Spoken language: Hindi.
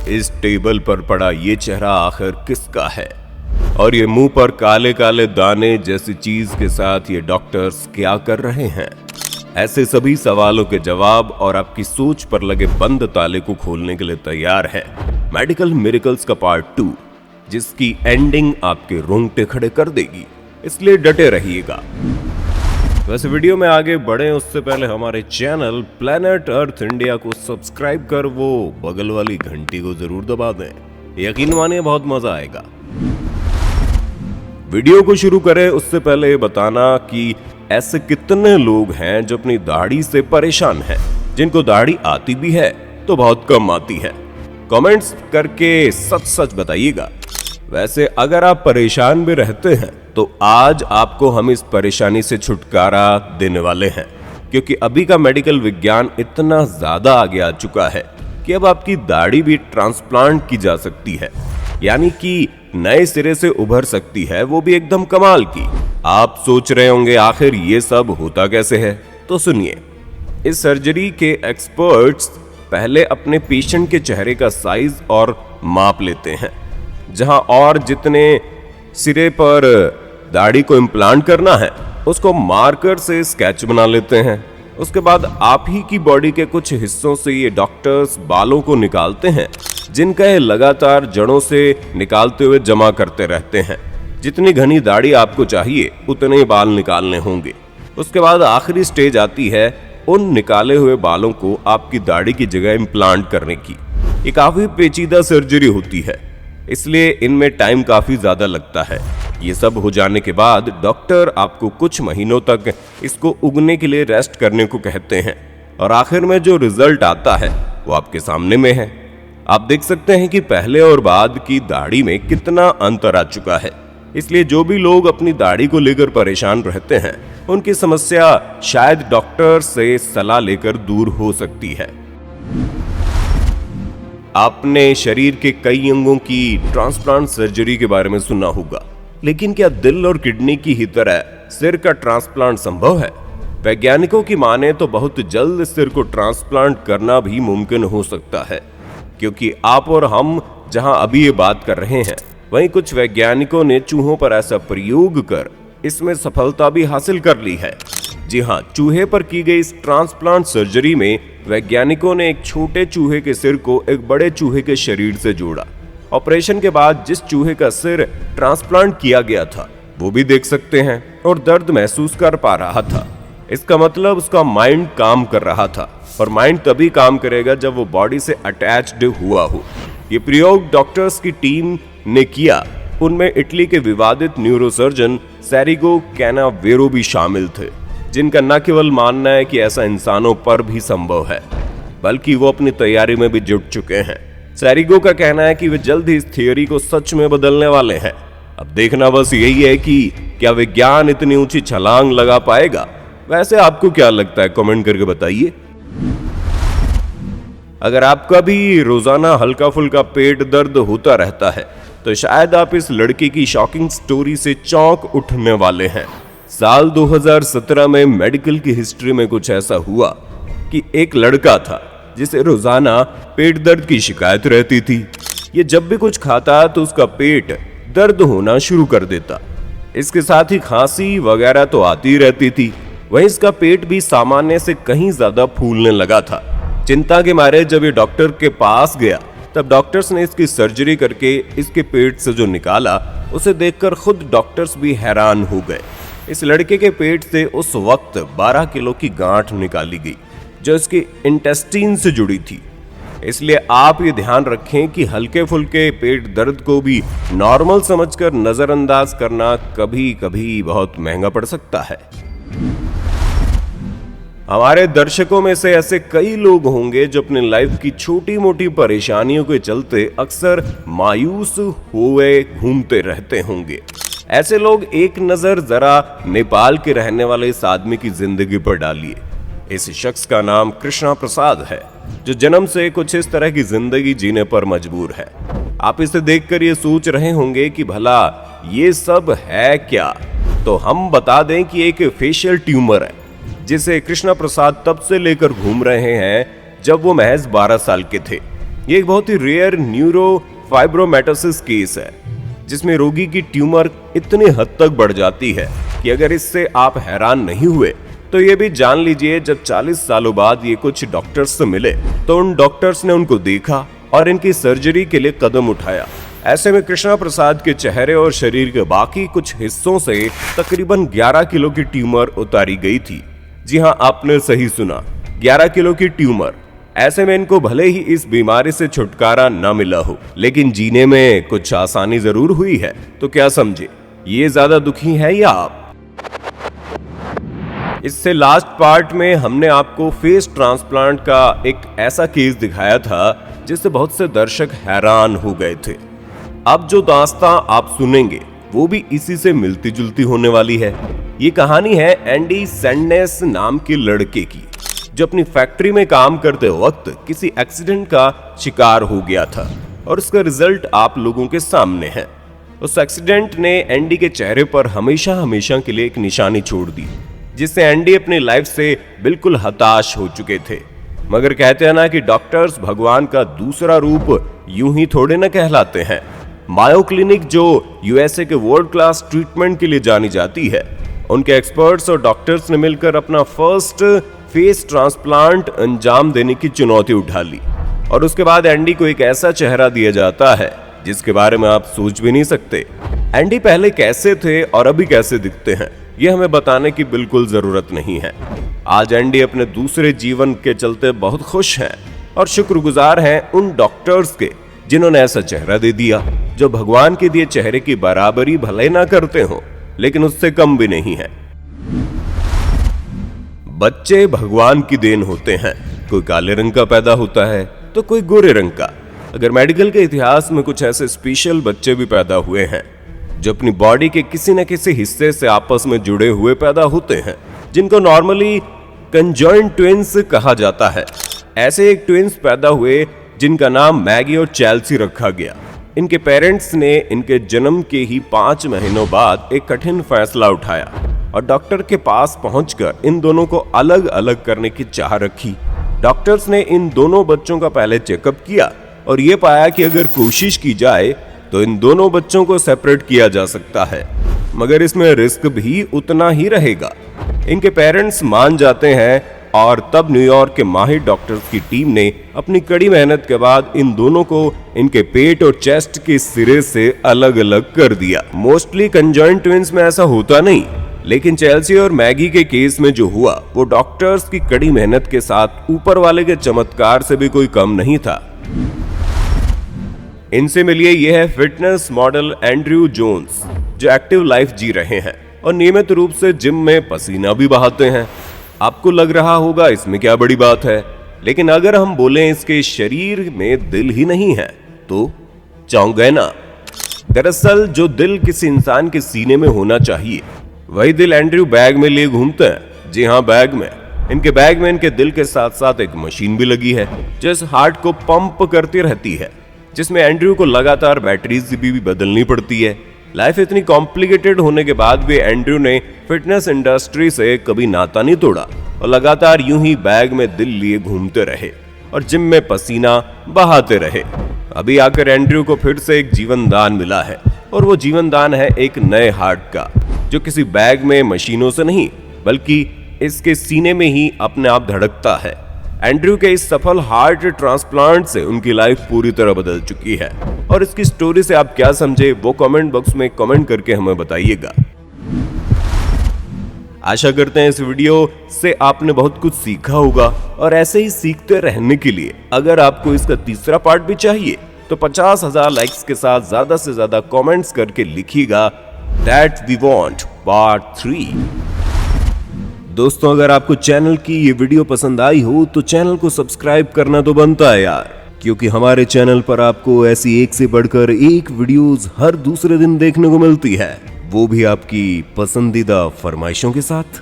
इस टेबल पर पड़ा ये चेहरा आखिर किसका है, और ये मुंह पर काले काले दाने जैसी चीज के साथ ये डॉक्टर्स क्या कर रहे हैं। ऐसे सभी सवालों के जवाब और आपकी सोच पर लगे बंद ताले को खोलने के लिए तैयार है मेडिकल मिरेकल्स का पार्ट 2, जिसकी एंडिंग आपके रोंगटे खड़े कर देगी, इसलिए डटे रहिएगा। वैसे वीडियो में आगे बढ़े उससे पहले हमारे चैनल प्लैनेट अर्थ इंडिया को सब्सक्राइब कर वो बगल वाली घंटी को जरूर दबा दें, यकीन मानिए बहुत मजा आएगा। वीडियो को शुरू करें उससे पहले ये बताना कि ऐसे कितने लोग हैं जो अपनी दाढ़ी से परेशान हैं, जिनको दाढ़ी आती भी है तो बहुत कम आती है। कमेंट्स करके सच सच बताइएगा। वैसे अगर आप परेशान भी रहते हैं तो आज आपको हम इस परेशानी से छुटकारा देने वाले हैं, क्योंकि अभी का मेडिकल विज्ञान इतना ज्यादा आगे आ चुका है कि अब आपकी दाढ़ी भी ट्रांसप्लांट की जा सकती है, यानी कि नए सिरे से उभर सकती है, वो भी एकदम कमाल की। आप सोच रहे होंगे आखिर ये सब होता कैसे है, तो सुनिए। इस सर्जरी के एक्सपर्ट्स पहले अपने पेशेंट के चेहरे का साइज और माप लेते हैं, जहां और जितने सिरे पर दाढ़ी को इम्प्लांट करना है उसको मार्कर से स्केच बना लेते हैं। उसके बाद आप ही की बॉडी के कुछ हिस्सों से ये डॉक्टर्स बालों को निकालते हैं, जिनका ये लगातार जड़ों से निकालते हुए जमा करते रहते हैं। जितनी घनी दाढ़ी आपको चाहिए उतने ही बाल निकालने होंगे। उसके बाद आखिरी स्टेज आती है उन निकाले हुए बालों को आपकी दाढ़ी की जगह इम्प्लांट करने की। ये काफी पेचीदा सर्जरी होती है, इसलिए इनमें टाइम काफी ज्यादा लगता है। ये सब हो जाने के बाद डॉक्टर आपको कुछ महीनों तक इसको उगने के लिए रेस्ट करने को कहते हैं, और आखिर में जो रिजल्ट आता है वो आपके सामने में है। आप देख सकते हैं कि पहले और बाद की दाढ़ी में कितना अंतर आ चुका है। इसलिए जो भी लोग अपनी दाढ़ी को लेकर परेशान रहते हैं, उनकी समस्या शायद डॉक्टर से सलाह लेकर दूर हो सकती है। आपने शरीर के कई अंगों की ट्रांसप्लांट सर्जरी के बारे में सुना होगा, लेकिन क्या दिल और किडनी की ही तरह सिर का ट्रांसप्लांट संभव है? वैज्ञानिकों की माने तो बहुत जल्द सिर को ट्रांसप्लांट करना भी मुमकिन हो सकता है, क्योंकि आप और हम जहां अभी ये बात कर रहे हैं, वहीं कुछ वैज्ञानिकों ने चूहों पर ऐसा प्रयोग कर इसमें सफलता भी हासिल कर ली है। जी हाँ, चूहे पर की गई इस ट्रांसप्लांट सर्जरी में वैज्ञानिकों ने एक छोटे चूहे के सिर को एक बड़े चूहे के शरीर से जोड़ा। ऑपरेशन के बाद जिस चूहे का सिर ट्रांसप्लांट किया गया था वो भी देख सकते हैं और दर्द महसूस कर पा रहा था। इसका मतलब उसका माइंड काम कर रहा था, और माइंड तभी काम करेगा जब वो बॉडी से अटैच्ड हुआ हो। ये प्रयोग डॉक्टर्स की टीम ने किया। उनमें इटली के विवादित न्यूरोसर्जन सेरिगो कैनावेरो भी शामिल थे, जिनका न केवल मानना है कि ऐसा इंसानों पर भी संभव है, बल्कि वो अपनी तैयारी में भी जुट चुके हैं। सेरिगो का कहना है कि वे जल्द ही इस थियोरी को सच में बदलने वाले हैं। अब देखना बस यही है कि क्या विज्ञान इतनी ऊंची छलांग लगा पाएगा। वैसे आपको क्या लगता है, कमेंट करके बताइए। अगर आपका भी रोजाना हल्का फुल्का पेट दर्द होता रहता है तो शायद आप इस लड़की की शॉकिंग स्टोरी से चौंक उठने वाले हैं। साल 2017 में मेडिकल की हिस्ट्री में कुछ ऐसा हुआ कि एक लड़का था जिसे रोजाना पेट दर्द की शिकायत रहती थी। ये जब भी कुछ खाता तो उसका पेट दर्द होना शुरू कर देता। इसके साथ ही खांसी वगैरह तो आती रहती थी। वहीं इसका पेट भी सामान्य से कहीं ज्यादा फूलने लगा था। चिंता के मारे जब ये डॉक्टर के पास गया, तब डॉक्टर्स ने इसकी सर्जरी करके इसके पेट से जो निकाला, उसे देखकर खुद डॉक्टर्स भी हैरान हो गए। इस लड़के के पेट से उस वक्त 12 किलो की गांठ निकाली गई, जो इसके इंटेस्टाइन से जुड़ी थी। इसलिए आप ये ध्यान रखें कि हल्के फुल्के पेट दर्द को भी नॉर्मल समझकर नजरअंदाज करना कभी कभी बहुत महंगा पड़ सकता है। हमारे दर्शकों में से ऐसे कई लोग होंगे जो अपने लाइफ की छोटी मोटी परेशानियों के चलते अक्सर मायूस हुए घूमते रहते होंगे। ऐसे लोग एक नजर जरा नेपाल के रहने वाले इस आदमी की जिंदगी पर डालिए। इस शख्स का नाम कृष्णा प्रसाद है, जो जन्म से कुछ इस तरह की जिंदगी जीने पर मजबूर है। आप इसे देखकर ये सोच रहे होंगे कि भला ये सब है क्या, तो हम बता दें कि एक फेशियल ट्यूमर है, जिसे कृष्णा प्रसाद तब से लेकर घूम रहे हैं जब वो महज 12 साल के थे। ये एक बहुत ही रेयर न्यूरोफाइब्रोमेटोसिस केस है, जिसमें रोगी की ट्यूमर इतनी हद तक बढ़ जाती है कि अगर इससे आप हैरान नहीं हुए तो ये भी जान लीजिए, जब 40 सालों बाद ये कुछ डॉक्टर्स से मिले तो उन डॉक्टर्स ने उनको देखा और इनकी सर्जरी के लिए कदम उठाया। ऐसे में कृष्णा प्रसाद के चेहरे और शरीर के बाकी कुछ हिस्सों से तकरीबन 11 किलो की ट्यूमर उतारी गई थी। जी हाँ, आपने सही सुना, 11 किलो की ट्यूमर। ऐसे में इनको भले ही इस बीमारी से छुटकारा न मिला हो, लेकिन जीने में कुछ आसानी जरूर हुई है। तो क्या समझे, ये ज्यादा दुखी है या आप? इससे लास्ट पार्ट में हमने आपको फेस ट्रांसप्लांट का एक ऐसा केस दिखाया था जिससे बहुत से दर्शक हैरान हो गए थे। अब जो दास्तां आप सुनेंगे वो भी इसी से मिलती जुलती होने वाली है। ये कहानी है एंडी सैंडनेस नाम के लड़के की, जो अपनी फैक्ट्री में काम करते वक्त किसी एक्सीडेंट का शिकार हो गया था और उसका रिजल्ट आप लोगों के सामने है। उस एक्सीडेंट ने एंडी के चेहरे पर हमेशा हमेशा के लिए एक निशानी छोड़ दी, जिससे एंडी अपनी लाइफ से बिल्कुल हताश हो चुके थे। मगर कहते हैं ना कि डॉक्टर्स भगवान का दूसरा रूप यूं ही थोड़े न कहलाते हैं। मायो क्लिनिक, जो यूएसए के वर्ल्ड क्लास ट्रीटमेंट के लिए जानी जाती है, उनके एक्सपर्ट्स और डॉक्टर्स ने मिलकर अपना फर्स्ट फेस ट्रांसप्लांट अंजाम देने की चुनौती उठा ली और उसके बाद एंडी को एक ऐसा चेहरा दिया जाता है जिसके बारे में आप सोच भी नहीं सकते। एंडी पहले कैसे थे और अभी कैसे दिखते हैं, ये हमें बताने की बिल्कुल जरूरत नहीं है। आज एंडी अपने दूसरे जीवन के चलते बहुत खुश हैं और शुक्रगुजार हैं उन डॉक्टर्स के जिन्होंने ऐसा चेहरा दे दिया, जो भगवान के दिए चेहरे की बराबरी भले ना करते हो, लेकिन उससे कम भी नहीं है। बच्चे भगवान की देन होते हैं। कोई काले रंग का पैदा होता है तो कोई गोरे रंग का। अगर मेडिकल के इतिहास में कुछ ऐसे स्पेशल बच्चे भी पैदा हुए हैं जो अपनी बॉडी के किसी न किसी हिस्से से आपस में जुड़े हुए पैदा होते हैं, जिनको नॉर्मली कंजॉइंट ट्विंस कहा जाता है। ऐसे एक ट्विंस पैदा हुए जिनका नाम मैगी और चेल्सी रखा गया। इनके पेरेंट्स ने इनके जन्म के ही 5 महीनों बाद एक कठिन फैसला उठाया और डॉक्टर के पास पहुंचकर इन दोनों को अलग अलग करने की चाह रखी। डॉक्टर्स ने इन दोनों बच्चों का पहले चेकअप किया और ये पाया कि अगर कोशिश की जाए तो इन दोनों बच्चों को सेपरेट किया जा सकता है, मगर इसमें रिस्क भी उतना ही रहेगा। इनके पेरेंट्स मान जाते हैं और तब न्यूयॉर्क के माहिर डॉक्टर्स की टीम ने अपनी कड़ी मेहनत के बाद इन दोनों को इनके पेट और चेस्ट के सिरे से अलग अलग कर दिया। मोस्टली कंजॉइंट ट्विंस में ऐसा होता नहीं, लेकिन चेल्सी और मैगी के केस में जो हुआ वो डॉक्टर्स की कड़ी मेहनत के साथ ऊपर वाले के चमत्कार से भी कोई कम नहीं था। इनसे मिलिए ये है फिटनेस मॉडल एंड्रयू जोन्स, जो एक्टिव लाइफ जी रहे हैं और नियमित रूप से जिम में पसीना भी बहाते हैं। आपको लग रहा होगा इसमें क्या बड़ी बात है, लेकिन अगर हम बोलें इसके शरीर में दिल ही नहीं है तो चौंक गए ना। दरअसल जो दिल किसी इंसान के सीने में होना चाहिए, वही दिल एंड्रयू बैग में लिए घूमते हैं। जी हाँ, बैग में। इनके बैग में इनके दिल के साथ साथ एक मशीन भी लगी है जो इस हार्ट को पंप करती रहती है, जिसमें एंड्रयू को लगातार बैटरीज भी बदलनी पड़ती है। लाइफ इतनी कॉम्प्लिकेटेड होने के बाद भी एंड्रयू ने फिटनेस इंडस्ट्री से कभी नाता नहीं तोड़ा और लगातार यूं ही बैग में दिल लिए घूमते रहे और जिम में पसीना बहाते रहे। अभी आकर एंड्रयू को फिर से एक जीवन दान मिला है और वो जीवन दान है एक नए हार्ट का, जो किसी बैग में मशीनों से नहीं बल्कि इसके सीने में ही अपने आप धड़कता है। एंड्रयू के इस सफल हार्ट ट्रांसप्लांट से उनकी लाइफ पूरी तरह बदल चुकी है और इसकी स्टोरी से आप क्या समझे वो कमेंट बॉक्स में कमेंट करके हमें बताइएगा। आशा करते हैं इस वीडियो से आपने बहुत कुछ सीखा होगा और ऐसे ही सीखते रहने के लिए अगर आपको इसका तीसरा पार्ट भी चाहिए तो 50,000 लाइक्स के साथ ज्यादा से ज्यादा कमेंट्स करके लिखिएगा दैट वी वांट पार्ट 3। दोस्तों, अगर आपको चैनल की ये वीडियो पसंद आई हो तो चैनल को सब्सक्राइब करना तो बनता है यार, क्योंकि हमारे चैनल पर आपको ऐसी एक से बढ़कर एक वीडियोस हर दूसरे दिन देखने को मिलती है, वो भी आपकी पसंदीदा फरमाइशों के साथ।